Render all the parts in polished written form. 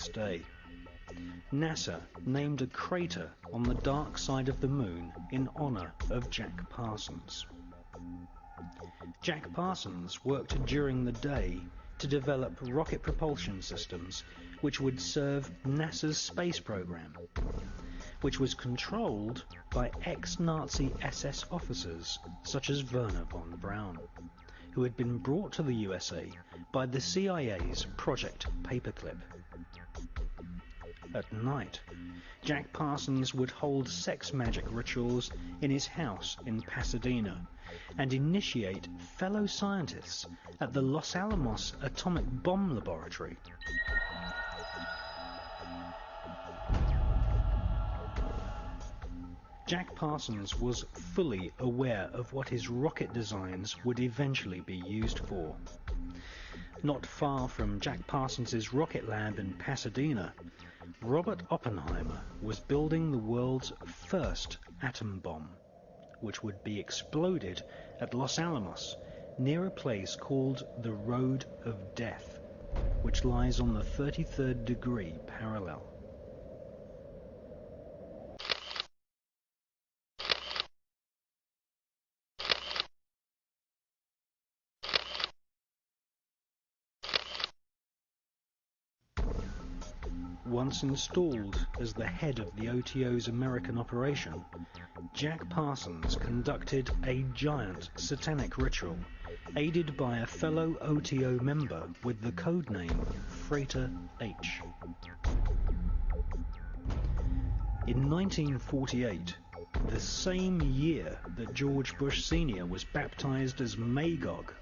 this day. NASA named a crater on the dark side of the moon in honor of Jack Parsons. Jack Parsons worked during the day to develop rocket propulsion systems which would serve NASA's space program, which was controlled by ex-Nazi SS officers such as Werner von Braun, who had been brought to the USA by the CIA's Project Paperclip. At night, Jack Parsons would hold sex magic rituals in his house in Pasadena and initiate fellow scientists at the Los Alamos Atomic Bomb Laboratory. Jack Parsons was fully aware of what his rocket designs would eventually be used for. Not far from Jack Parsons' rocket lab in Pasadena, Robert Oppenheimer was building the world's first atom bomb, which would be exploded at Los Alamos near a place called the Road of Death, which lies on the 33rd degree parallel. Once installed as the head of the OTO's American operation, Jack Parsons conducted a giant satanic ritual, aided by a fellow OTO member with the codename Freighter H. In 1948, the same year that George Bush Sr. was baptized as Magog,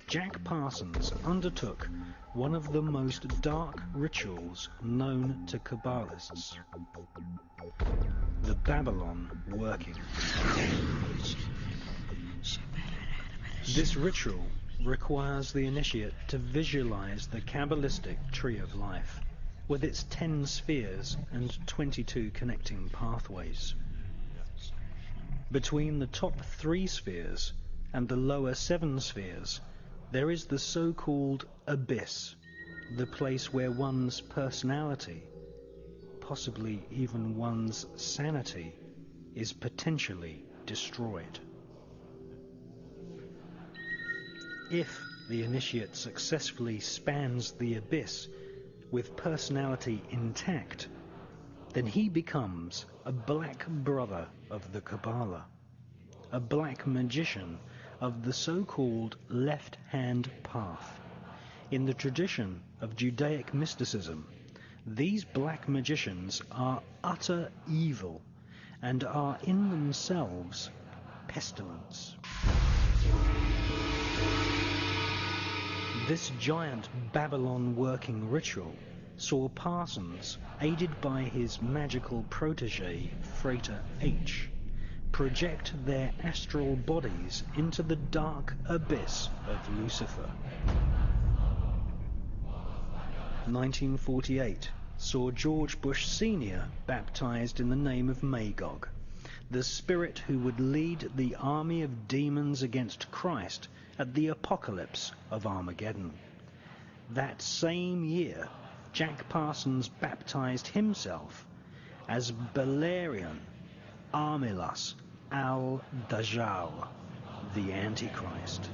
Jack Parsons undertook one of the most dark rituals known to Kabbalists, the Babylon working. This ritual requires the initiate to visualize the Kabbalistic tree of life, with its 10 spheres and 22 connecting pathways. Between the top 3 spheres and the lower 7 spheres, there is the so-called abyss, the place where one's personality, possibly even one's sanity, is potentially destroyed. If the initiate successfully spans the abyss with personality intact, then he becomes a black brother of the Kabbalah, a black magician of the so-called left-hand path. In the tradition of Judaic mysticism, these black magicians are utter evil and are in themselves pestilence. This giant Babylon working ritual saw Parsons, aided by his magical protege, Freighter H, project their astral bodies into the dark abyss of Lucifer. 1948 saw George Bush Sr. baptized in the name of Magog, the spirit who would lead the army of demons against Christ at the apocalypse of Armageddon. That same year, Jack Parsons baptized himself as Belerion Armilas al-Dajjal, the Antichrist.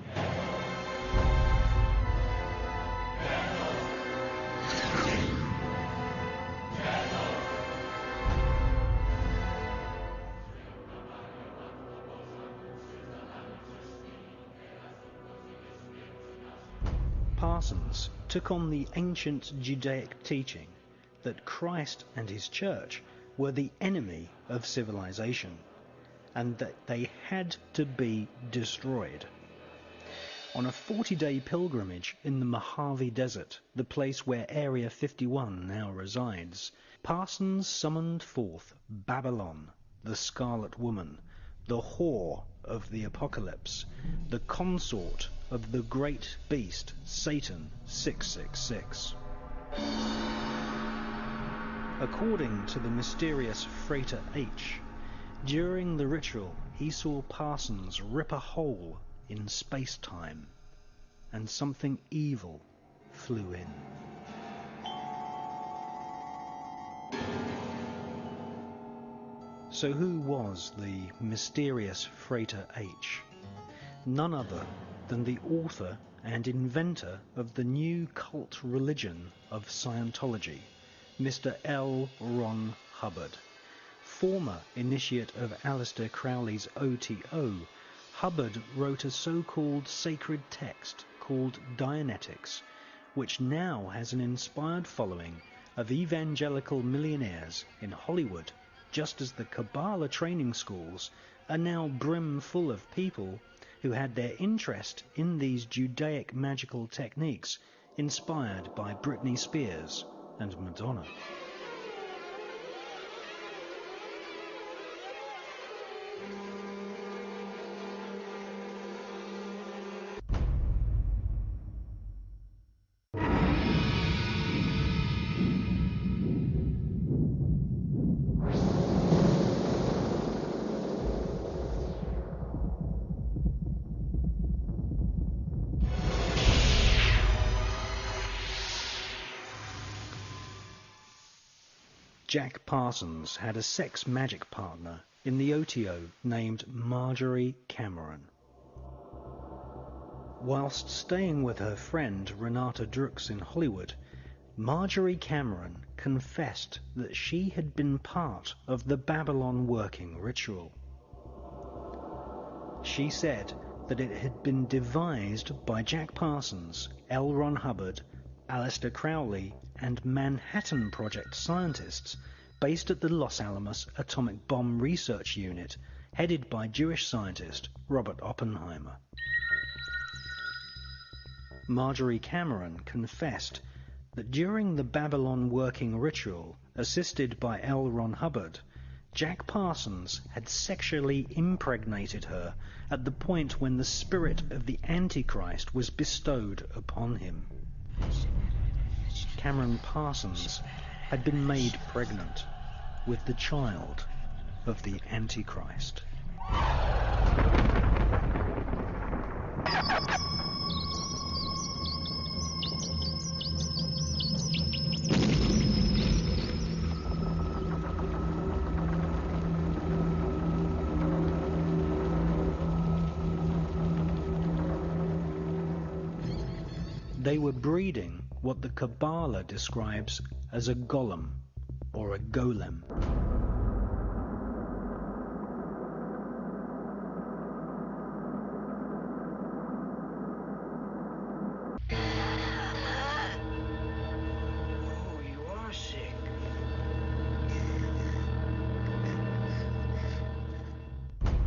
Parsons took on the ancient Judaic teaching that Christ and his church were the enemy of civilization, and that they had to be destroyed. On a 40-day pilgrimage in the Mojave Desert, the place where Area 51 now resides, Parsons summoned forth Babylon, the Scarlet Woman, the whore of the apocalypse, the consort of the great beast Satan 666. According to the mysterious Freighter H, during the ritual he saw Parsons rip a hole in space-time, and something evil flew in. So who was the mysterious Frater H? None other than the author and inventor of the new cult religion of Scientology, Mr. L. Ron Hubbard. Former initiate of Aleister Crowley's OTO, Hubbard wrote a so-called sacred text called Dianetics, which now has an inspired following of evangelical millionaires in Hollywood, just as the Kabbalah training schools are now brim full of people who had their interest in these Judaic magical techniques inspired by Britney Spears and Madonna. Jack Parsons had a sex magic partner in the OTO named Marjorie Cameron. Whilst staying with her friend Renata Drux in Hollywood, Marjorie Cameron confessed that she had been part of the Babylon working ritual. She said that it had been devised by Jack Parsons, L. Ron Hubbard, Aleister Crowley, and Manhattan Project scientists based at the Los Alamos Atomic Bomb Research Unit, headed by Jewish scientist Robert Oppenheimer. Marjorie Cameron confessed that during the Babylon working ritual, assisted by L. Ron Hubbard, Jack Parsons had sexually impregnated her at the point when the spirit of the Antichrist was bestowed upon him. Cameron Parsons had been made pregnant with the child of the Antichrist. They were breeding what the Kabbalah describes as a golem or a golem. Oh, you are sick.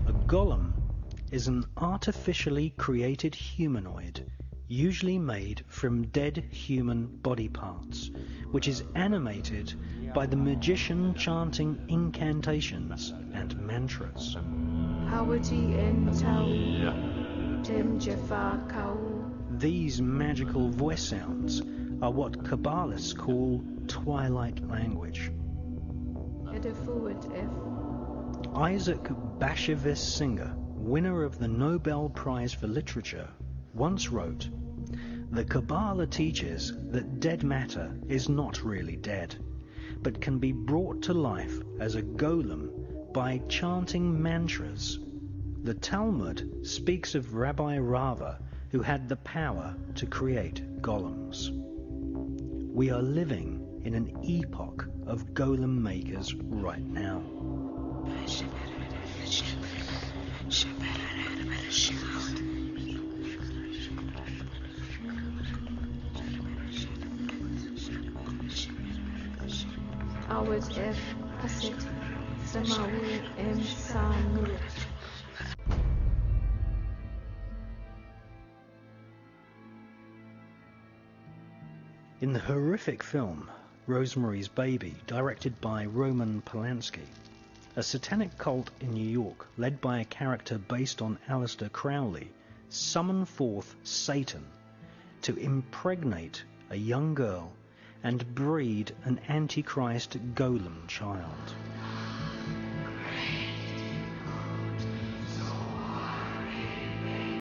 A golem is an artificially created humanoid, usually made from dead human body parts, which is animated by the magician chanting incantations and mantras. These magical voice sounds are what Kabbalists call twilight language. Isaac Bashevis Singer, winner of the Nobel Prize for Literature, once wrote, "The Kabbalah teaches that dead matter is not really dead, but can be brought to life as a golem by chanting mantras. The Talmud speaks of Rabbi Rava, who had the power to create golems. We are living in an epoch of golem makers right now." In the horrific film Rosemary's Baby, directed by Roman Polanski, a satanic cult in New York, led by a character based on Aleister Crowley, summon forth Satan to impregnate a young girl and breed an Antichrist golem child.